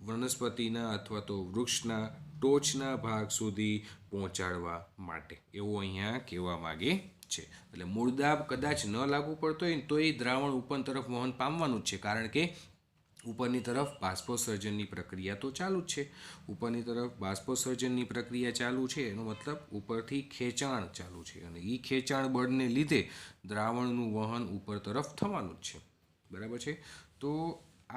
વનસ્પતિના અથવા તો વૃક્ષના ટોચના ભાગ સુધી પહોંચાડવા માટે, એવું અહીંયા કહેવા માગે છે. એટલે મૂળ દાબ કદાચ ન લાગુ પડતો હોય તો એ દ્રાવણ ઉપર તરફ વહન પામવાનું જ છે, કારણ કે ઉપરની તરફ બાષ્પોત્સર્જનની પ્રક્રિયા તો ચાલુ જ છે. ઉપરની તરફ બાષ્પોત્સર્જનની પ્રક્રિયા ચાલુ છે એનો મતલબ ઉપરથી ખેંચાણ ચાલુ છે, અને એ ખેંચાણ બળને લીધે દ્રાવણનું વહન ઉપર તરફ થવાનું જ છે. બરાબર છે. તો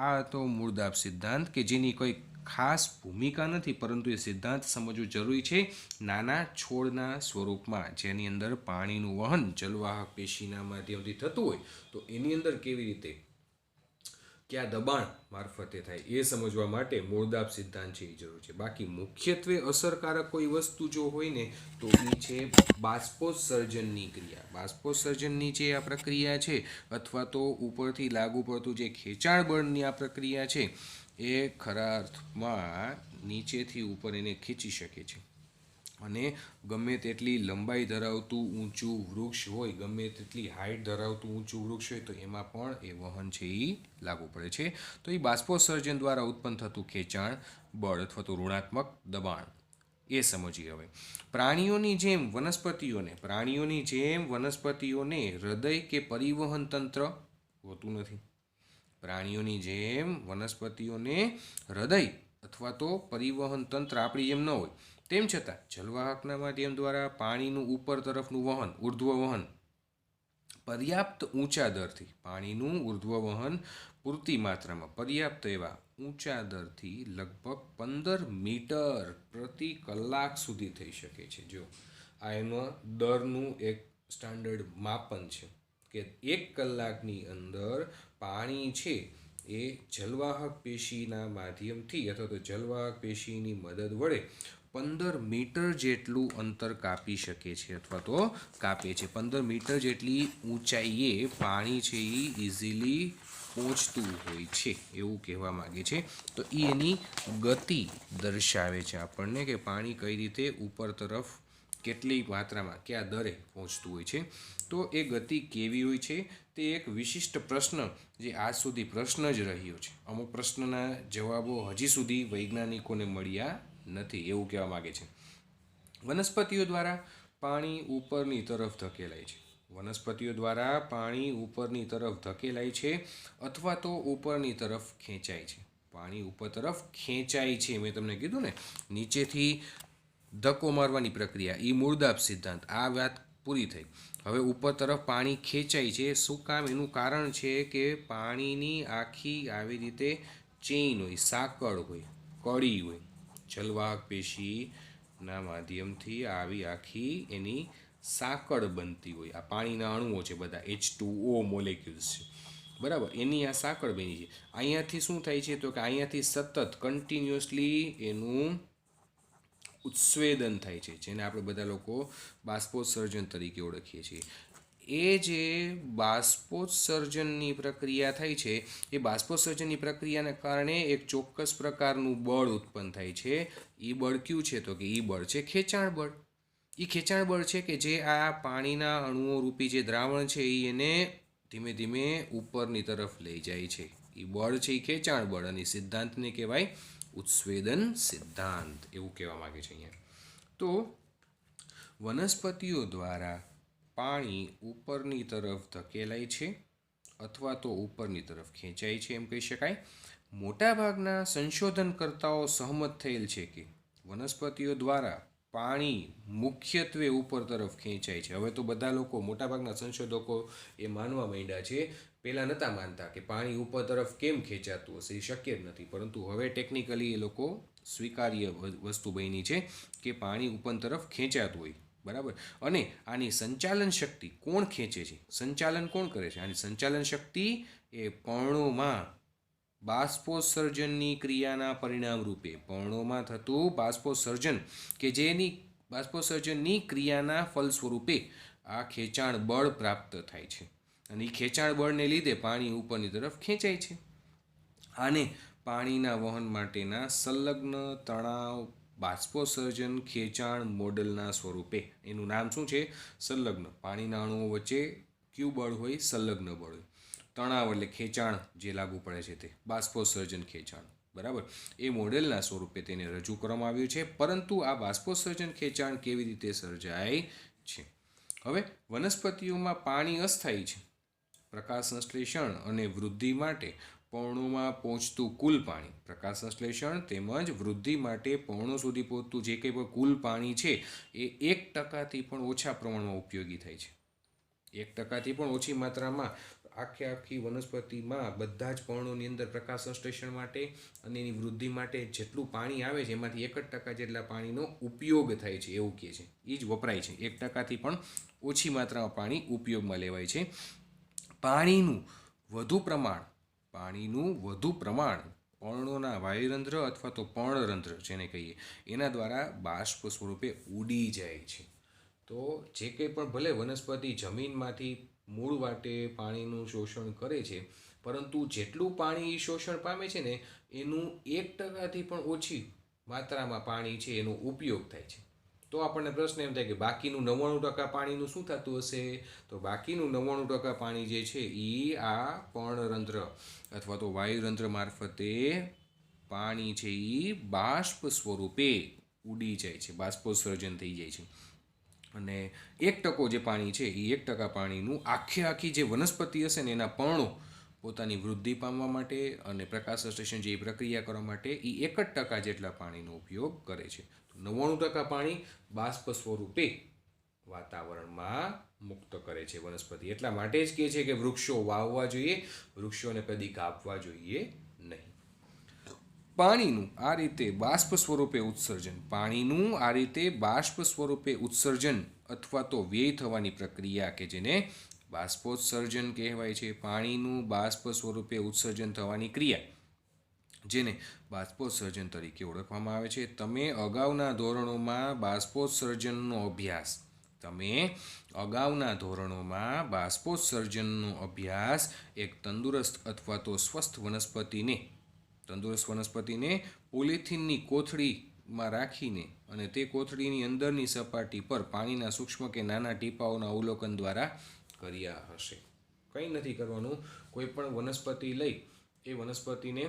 આ હતો મૂળ દાબ સિદ્ધાંત, કે જેની કોઈ ખાસ ભૂમિકા નથી, પરંતુ એ સિદ્ધાંત સમજવું જરૂરી છે નાના છોડના સ્વરૂપમાં, જેની અંદર પાણીનું વહન જલવાહક પેશીના માધ્યમથી થતું હોય તો એની અંદર કેવી રીતે કયા દબાણ મારફતે થાય એ સમજવા માટે મૂળદાબ સિદ્ધાંત છે એ જરૂર છે. બાકી મુખ્યત્વે અસરકારક કોઈ વસ્તુ જો હોય ને તો એ છે બાષ્પોત્સર્જનની ક્રિયા. બાષ્પોત્સર્જનની જે આ પ્રક્રિયા છે અથવા તો ઉપરથી લાગુ પડતું જે ખેંચાણ બળની આ પ્રક્રિયા છે એ ખરા અર્થમાં નીચેથી ઉપર એને ખેંચી શકે છે, અને ગમે તેટલી લંબાઈ ધરાવતું ઊંચું વૃક્ષ હોય, ગમે તેટલી હાઇટ ધરાવતું ઊંચું વૃક્ષ હોય તો એમાં પણ એ વહન છે એ લાગુ પડે છે. તો એ બાષ્પોત્સર્જન દ્વારા ઉત્પન્ન થતું ખેંચાણ બળ અથવા તો ઋણાત્મક દબાણ એ સમજીએ. હવે પ્રાણીઓની જેમ વનસ્પતિઓને હૃદય કે પરિવહન તંત્ર હોતું નથી. પ્રાણીઓની જેમ વનસ્પતિઓને હૃદય અથવા તો પરિવહન તંત્ર આપણી જેમ ન હોય, તેમ છતાં જલવાહકના માધ્યમ દ્વારા પાણીનું ઉપર તરફનું વહન, ઉર્ધ્વ વહન પર્યાપ્ત ઊંચા દરથી, પાણીનું ઉર્ધ્વ વહન પૂરતી માત્રામાં પર્યાપ્ત એવા ઊંચા દરથી લગભગ 15 મીટર પ્રતિ કલાક સુધી થઈ શકે છે. જો આ એમાં દરનું એક સ્ટાન્ડર્ડ માપન છે કે 1 કલાકની અંદર પાણી છે એ જલવાહક પેશીના માધ્યમથી અથવા તો જલવાહક પેશીની મદદ વડે 15 મીટર જેટલું અંતર કાપી શકે છે અથવા તો કાપે છે. 15 મીટર જેટલી ઊંચાઈએ પાણી છે એ ઇઝીલી પહોંચતું હોય છે એવું કહેવા માગે છે. તો એ એની ગતિ દર્શાવે છે આપણને કે પાણી કઈ રીતે ઉપર તરફ કેટલી માત્રામાં કયા દરે પહોંચતું હોય છે. તો એ ગતિ કેવી હોય છે તે એક વિશિષ્ટ પ્રશ્ન જે આજ સુધી પ્રશ્ન જ રહ્યો છે. અમુક પ્રશ્નના જવાબો હજી સુધી વૈજ્ઞાનિકોને મળ્યા નથી એવું કહેવા માગે છે. વનસ્પતિઓ દ્વારા પાણી ઉપરની તરફ ધકેલાય છે. વનસ્પતિઓ દ્વારા પાણી ઉપરની તરફ ધકેલાય છે અથવા તો ઉપરની તરફ ખેંચાય છે. પાણી ઉપર તરફ ખેંચાય છે, મેં તમને કીધું ને નીચેથી ધક્કો મારવાની પ્રક્રિયા, એ મૂળદાબ સિદ્ધાંત. આ વાત પૂરી થઈ. હવે ઉપર તરફ પાણી ખેંચાય છે. શું કામ? એનું કારણ છે કે પાણીની આખી આવી રીતે ચેઇન હોય, સાંકળ હોય, કડી હોય, જલવાહક પેશીના માધ્યમથી આવી આખી એની સાંકળ બનતી હોય. આ પાણીના અણુઓ છે બધા, H2O મોલેક્યુલ્સ છે, બરાબર, એની આ સાંકળ બની છે. અહીંયાથી શું થાય છે તો કે અહીંયાથી સતત કન્ટિન્યુઅસલી એનું ઉત્સ્વેદન થાય છે, જેને આપણે બધા લોકો બાષ્પોત્સર્જન તરીકે ઓળખીએ છીએ. એ જે બાષ્પોત્સર્જનની પ્રક્રિયા થાય છે એ બાષ્પોત્સર્જનની પ્રક્રિયાને કારણે એક ચોક્કસ પ્રકારનું બળ ઉત્પન્ન થાય છે. એ બળ કયું છે તો કે એ બળ છે ખેંચાણ બળ. એ ખેંચાણ બળ છે કે જે આ પાણીના અણુઓ રૂપી જે દ્રાવણ છે એ એને ધીમે ધીમે ઉપરની તરફ લઈ જાય છે. એ બળ છે એ ખેંચાણ બળ, અને સિદ્ધાંતને કહેવાય ઉત્સ્વેદન સિદ્ધાંત એવું કહેવા માગે છે અહીંયા. તો વનસ્પતિઓ દ્વારા પાણી ઉપરની તરફ ધકેલાય છે અથવા તો ઉપરની તરફ ખેંચાય છે એમ કહી શકાય. મોટાભાગના સંશોધનકર્તાઓ સહમત થયેલ છે કે વનસ્પતિઓ દ્વારા પાણી મુખ્યત્વે ઉપર તરફ ખેંચાય છે. હવે તો બધા લોકો, મોટાભાગના સંશોધકો એ માનવા માંડ્યા છે. પહેલાં નહોતા માનતા કે પાણી ઉપર તરફ કેમ ખેંચાતું હશે, એ શક્ય જ નથી, પરંતુ હવે ટેકનિકલી એ લોકો સ્વીકાર્ય વસ્તુ બની છે કે પાણી ઉપર તરફ ખેંચાતું હોય, બરાબર. અને આની સંચાલન શક્તિ કોણ ખેંચે છે, સંચાલન કોણ કરે છે? આની સંચાલન શક્તિ એ પર્ણોમાં બાષ્પોત્સર્જનની ક્રિયાના પરિણામ રૂપે પર્ણોમાં થતું બાષ્પોત્સર્જન કે જેની બાષ્પોત્સર્જનની ક્રિયાના ફલ સ્વરૂપે આ ખેંચાણ બળ પ્રાપ્ત થાય છે અને એ ખેંચાણ બળને લીધે પાણી ઉપરની તરફ ખેંચાય છે. આને પાણીના વહન માટેના સંલગ્ન તણાવ બાષ્પોત્સર્જન ખેંચાણ મોડલના સ્વરૂપે, એનું નામ શું છે? સંલગ્ન. પાણીના અણુઓ વચ્ચે કયું બળ હોય? સંલગ્ન બળ હોય. તણાવ એટલે ખેંચાણ જે લાગુ પડે છે તે બાષ્પોત્સર્જન ખેંચાણ, બરાબર. એ મોડેલના સ્વરૂપે તેને રજૂ કરવામાં આવ્યું છે. પરંતુ આ બાષ્પોત્સર્જન ખેંચાણ કેવી રીતે સર્જાય છે? હવે વનસ્પતિઓમાં પાણી અસ્થાયી છે. પ્રકાશ સંશ્લેષણ અને વૃદ્ધિ માટે પર્ણોમાં પહોંચતું કુલ પાણી, પ્રકાશ સંશ્લેષણ તેમજ વૃદ્ધિ માટે પર્ણો સુધી પહોંચતું જે કંઈ પણ કુલ પાણી છે એ 1%થી પણ ઓછા પ્રમાણમાં ઉપયોગી થાય છે. 1%થી પણ ઓછી માત્રામાં આખી વનસ્પતિમાં બધા જ પર્ણોની અંદર પ્રકાશ સંશ્લેષણ માટે અને એની વૃદ્ધિ માટે જેટલું પાણી આવે છે એમાંથી 1% જેટલા પાણીનો ઉપયોગ થાય છે એવું કહે છે. એ જ વપરાય છે. 1%થી પણ ઓછી માત્રામાં પાણી ઉપયોગમાં લેવાય છે. પાણીનું વધુ પ્રમાણ પર્ણોના વાયુરંધ્ર અથવા તો પર્ણરંધ્ર જેને કહીએ એના દ્વારા બાષ્પ સ્વરૂપે ઉડી જાય છે. તો જે કંઈ પણ ભલે વનસ્પતિ જમીનમાંથી મૂળ વાટે પાણીનું શોષણ કરે છે, પરંતુ જેટલું પાણી શોષણ પામે છે ને એનું 1%થી પણ ઓછી માત્રામાં પાણી છે એનો ઉપયોગ થાય છે. તો આપણને પ્રશ્ન એમ થાય કે બાકીનું 99% પાણીનું શું થતું હશે? તો બાકીનું 99% પાણી જે છે એ આ પર્ણરંધ્ર અથવા તો વાયુરંધ્ર મારફતે પાણી છે એ બાષ્પ સ્વરૂપે ઉડી જાય છે, બાષ્પોત્સર્જન થઈ જાય છે. અને 1% જે પાણી છે એ 1% પાણીનું આખી જે વનસ્પતિ હશે ને એના પર્ણો પોતાની વૃદ્ધિ પામવા માટે અને પ્રકાશ સંશ્લેષણ જેવી પ્રક્રિયા કરવા માટે એ 1% જેટલા પાણીનો ઉપયોગ કરે છે. 99% પાણી બાષ્પ સ્વરૂપે વાતાવરણમાં મુક્ત કરે છે વનસ્પતિ. એટલા માટે જ કહે છે કે વૃક્ષો વાવવા જોઈએ, વૃક્ષોને કદી કાપવા જોઈએ નહીં. પાણીનું આ રીતે બાષ્પ સ્વરૂપે ઉત્સર્જન અથવા તો વ્યય થવાની પ્રક્રિયા કે જેને બાષ્પોત્સર્જન કહેવાય છે. પાણીનું બાષ્પ સ્વરૂપે ઉત્સર્જન થવાની ક્રિયા જેને બાષ્પોત્સર્જન તરીકે ઓળખવામાં આવે છે. તમે અગાઉના ધોરણોમાં બાષ્પોત્સર્જનનો અભ્યાસ એક તંદુરસ્ત અથવા તો સ્વસ્થ વનસ્પતિને પોલિથીનની કોથળીમાં રાખીને અને તે કોથળીની અંદરની સપાટી પર પાણીના સૂક્ષ્મ કે નાના ટીપાઓના અવલોકન દ્વારા કર્યા હશે. કંઈ નથી કરવાનું. કોઈ પણ વનસ્પતિ લઈ એ વનસ્પતિને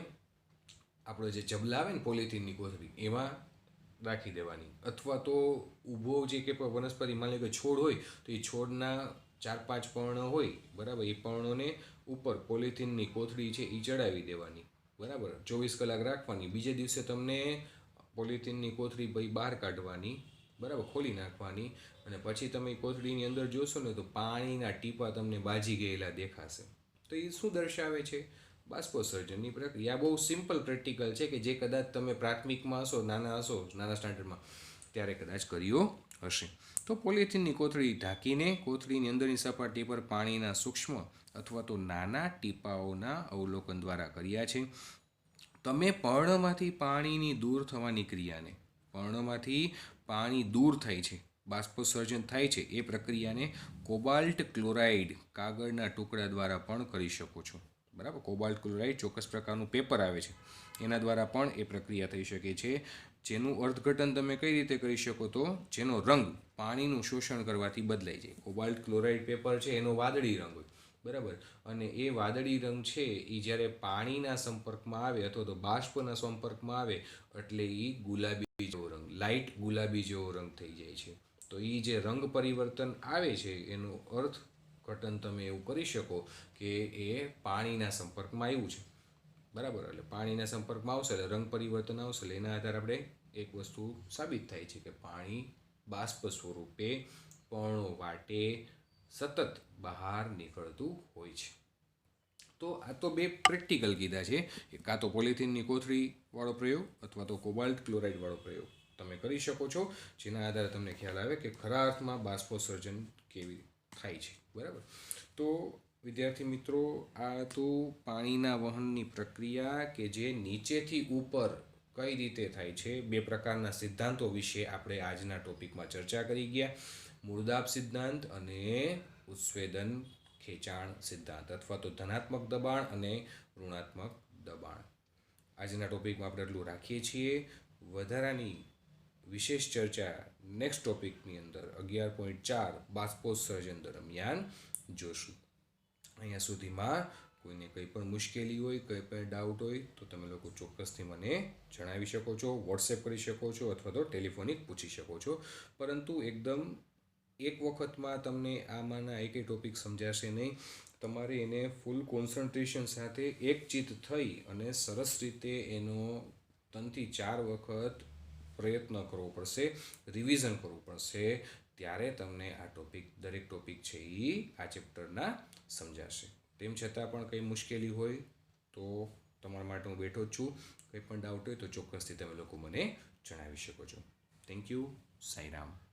આપણે જે જબલા આવે ને પોલિથીનની કોથળી એમાં રાખી દેવાની, અથવા તો ઊભો જે કે વનસ્પતિ માની લો કે છોડ હોય તો એ છોડના 4-5 પર્ણ હોય, બરાબર, એ પર્ણોને ઉપર પોલિથીનની કોથળી છે એ ચડાવી દેવાની, બરાબર, 24 કલાક રાખવાની. બીજે દિવસે તમને પોલિથીનની કોથળી ભાઈ બહાર કાઢવાની, બરાબર, ખોલી નાખવાની અને પછી તમે કોથળીની અંદર જોશો ને તો પાણીના ટીપા તમને બાજી ગયેલા દેખાશે. તો એ શું દર્શાવે છે? બાષ્પોત્સર્જનની પ્રક્રિયા. બહુ સિમ્પલ પ્રેક્ટિકલ છે કે જે કદાચ તમે પ્રાથમિકમાં નાના સ્ટાન્ડર્ડમાં ત્યારે કદાચ કર્યો હશે. તો પોલિથીનની કોથળી ઢાંકીને કોથળીની અંદરની સપાટી પર પાણીના સૂક્ષ્મ અથવા તો નાના ટીપાઓના અવલોકન દ્વારા કર્યા છે. તમે પર્ણમાંથી પાણીની દૂર થવાની ક્રિયાને, પર્ણમાંથી પાણી દૂર થાય છે, બાષ્પોત્સર્જન થાય છે, એ પ્રક્રિયાને કોબાલ્ટ ક્લોરાઇડ કાગળના ટુકડા દ્વારા પણ કરી શકો છો, બરાબર. કોબાલ્ટ ક્લોરાઇડ ચોક્કસ પ્રકારનું પેપર આવે છે એના દ્વારા પણ એ પ્રક્રિયા થઈ શકે છે. જેનું અર્થઘટન તમે કઈ રીતે કરી શકો? તો જેનો રંગ પાણીનું શોષણ કરવાથી બદલાઈ જાય. કોબાલ્ટ ક્લોરાઇડ પેપર છે એનો વાદળી રંગ હોય, બરાબર, અને એ વાદળી રંગ છે એ જ્યારે પાણીના સંપર્કમાં આવે અથવા તો બાષ્પના સંપર્કમાં આવે એટલે એ ગુલાબી જેવો રંગ, લાઇટ ગુલાબી જેવો રંગ થઈ જાય છે. તો એ જે રંગ પરિવર્તન આવે છે એનો અર્થઘટન તમે એવું કરી શકો કે એ પાણીના સંપર્કમાં આવ્યું છે, બરાબર. એટલે પાણીના સંપર્કમાં આવશે એટલે રંગ પરિવર્તન આવશે એટલે એના આધારે આપણે એક વસ્તુ સાબિત થાય છે કે પાણી બાષ્પ સ્વરૂપે પર્ણો વાટે સતત બહાર નીકળતું હોય છે. તો આ તો બે પ્રેક્ટિકલ કીધા છે. કાં તો પોલિથીનની કોથળીવાળો પ્રયોગ અથવા તો કોબાલ્ટ ક્લોરાઇડવાળો પ્રયોગ તમે કરી શકો છો, જેના આધારે તમને ખ્યાલ આવે કે ખરા અર્થમાં બાષ્પોત્સર્જન કેવી થાય છે, બરાબર. તો વિદ્યાર્થી મિત્રો, આ હતું પાણીના વહનની પ્રક્રિયા કે જે નીચેથી ઉપર કઈ રીતે થાય છે. બે પ્રકારના સિદ્ધાંતો વિશે આપણે આજના ટોપિકમાં ચર્ચા કરી ગયા. મૂળદાબ સિદ્ધાંત અને ઉત્સ્વેદન ખેંચાણ સિદ્ધાંત, અથવા તો ધનાત્મક દબાણ અને ઋણાત્મક દબાણ. આજના ટોપિકમાં આપણે એટલું રાખીએ છીએ. વધારાની વિશેષ ચર્ચા નેક્સ્ટ ટોપિકની અંદર 11.4 બાષ્પોત્સર્જન દરમિયાન જોશું. અહીંયા સુધીમાં કોઈને કંઈ પણ મુશ્કેલી હોય, કંઈ પણ ડાઉટ હોય તો તમે લોકો ચોક્કસથી મને જણાવી શકો છો, વોટ્સએપ કરી શકો છો અથવા તો ટેલિફોનિક પૂછી શકો છો. પરંતુ એકદમ એક વખતમાં તમને આમાંના એકેય ટોપિક સમજાશે નહીં. તમારે એને ફૂલ કોન્સન્ટ્રેશન સાથે એકચિત્ત થઈ અને સરસ રીતે એનો 3 થી 4 વખત પ્રયત્ન કરવો પડશે, રિવિઝન કરવું પડશે. ત્યારે તમને આ ટોપિક, દરેક ટોપિક છે એ આ ચેપ્ટરના સમજાશે. તેમ છતાં પણ કંઈ મુશ્કેલી હોય તો તમારા માટે હું બેઠો જ છું. કંઈ પણ ડાઉટ હોય તો ચોક્કસથી તમે લોકો મને જણાવી શકો છો. Thank you. સાંઈરામ.